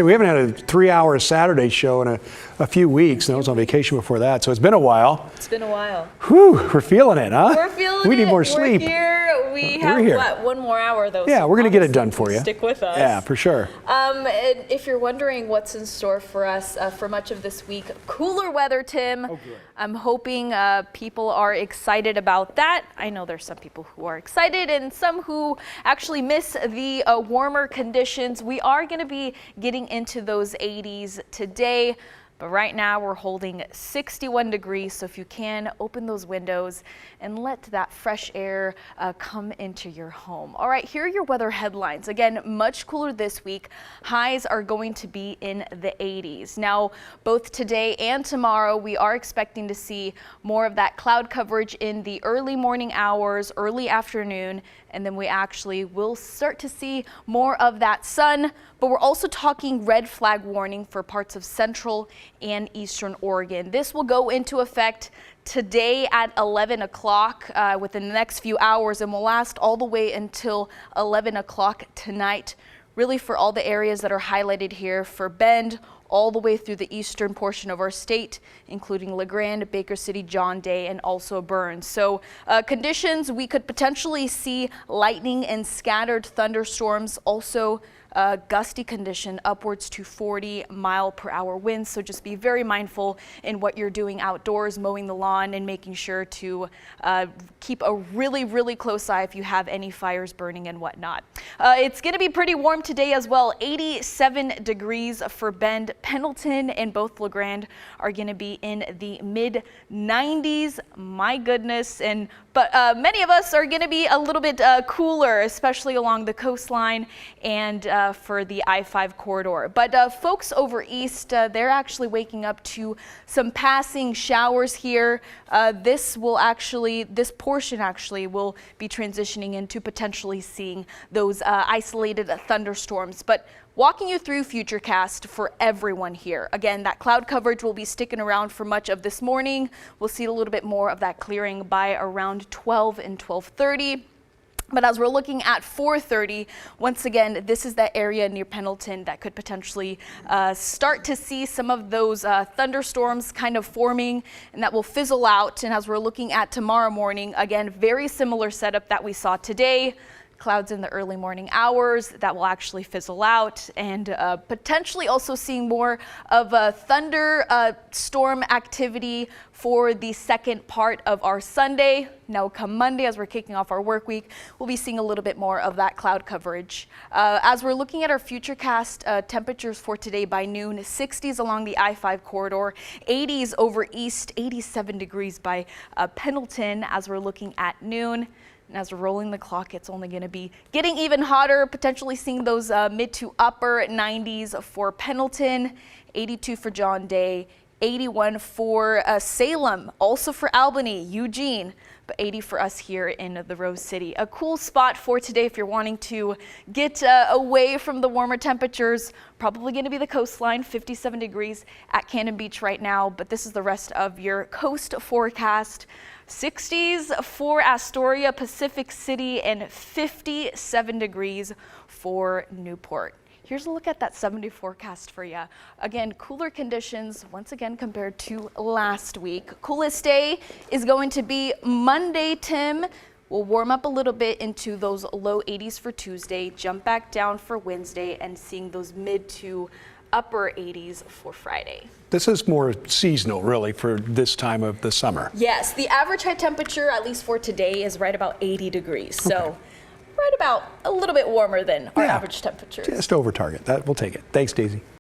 We haven't had a 3-hour Saturday show in a few weeks, and I was on vacation before that, so it's been a while. It's been a while. Whew, we're feeling it, huh? We're feeling it. We need more sleep. We're here. We have, what, one more hour, though? Yeah, so we're going to get it done for you. Stick with us. Yeah, for sure. If you're wondering what's in store for us for much of this week, cooler weather, Tim. Oh, good. I'm hoping people are excited about that. I know there's some people who are excited and some who actually miss the warmer conditions. We are going to be getting into those 80s today. But right now we're holding 61 degrees, so if you can, open those windows and let that fresh air come into your home. All right, here are your weather headlines. Again, much cooler this week. Highs are going to be in the 80s. Now, both today and tomorrow, we are expecting to see more of that cloud coverage in the early morning hours, early afternoon, and then we actually will start to see more of that sun. But we're also talking red flag warning for parts of central and eastern Oregon. This will go into effect today at 11 o'clock within the next few hours and will last all the way until 11 o'clock tonight. Really for all the areas that are highlighted here for Bend, all the way through the eastern portion of our state, including LeGrand, Baker City, John Day, and also Burns. So conditions, we could potentially see lightning and scattered thunderstorms, also gusty condition upwards to 40-mile-per-hour winds. So just be very mindful in what you're doing outdoors, mowing the lawn and making sure to keep a really close eye if you have any fires burning and whatnot. It's going to be pretty warm today as well. 87 degrees for Bend. Pendleton and both LeGrand are going to be in the mid 90s. My goodness. But many of us are going to be a little bit cooler, especially along the coastline and for the I-5 corridor. But folks over east, they're actually waking up to some passing showers here. This portion actually will be transitioning into potentially seeing those isolated thunderstorms. But walking you through Futurecast for everyone here. Again, that cloud coverage will be sticking around for much of this morning. We'll see a little bit more of that clearing by around 12 and 12:30. But as we're looking at 4:30, once again, this is that area near Pendleton that could potentially start to see some of those thunderstorms kind of forming, and that will fizzle out. And as we're looking at tomorrow morning, again, very similar setup that we saw today. Clouds in the early morning hours that will actually fizzle out, and potentially also seeing more of a thunderstorm activity for the second part of our Sunday. Now come Monday, as we're kicking off our work week, we'll be seeing a little bit more of that cloud coverage. As we're looking at our Futurecast temperatures for today by noon, 60s along the I-5 corridor, 80s over east, 87 degrees by Pendleton as we're looking at noon. And as we're rolling the clock, it's only going to be getting even hotter, potentially seeing those mid to upper 90s for Pendleton, 82 for John Day, 81 for Salem, also for Albany, Eugene, but 80 for us here in the Rose City. A cool spot for today if you're wanting to get away from the warmer temperatures. Probably going to be the coastline, 57 degrees at Cannon Beach right now, but this is the rest of your coast forecast. 60s for Astoria, Pacific City, and 57 degrees for Newport. Here's a look at that 70 forecast for you. Again, cooler conditions once again compared to last week. Coolest day is going to be Monday, Tim. We'll warm up a little bit into those low 80s for Tuesday, jump back down for Wednesday, and seeing those mid to upper 80s for Friday. This is more seasonal, really, for this time of the summer. Yes, the average high temperature, at least for today, is right about 80 degrees. So okay. Right about a little bit warmer than our average temperature. Just over target. We'll take it. Thanks, Daisy.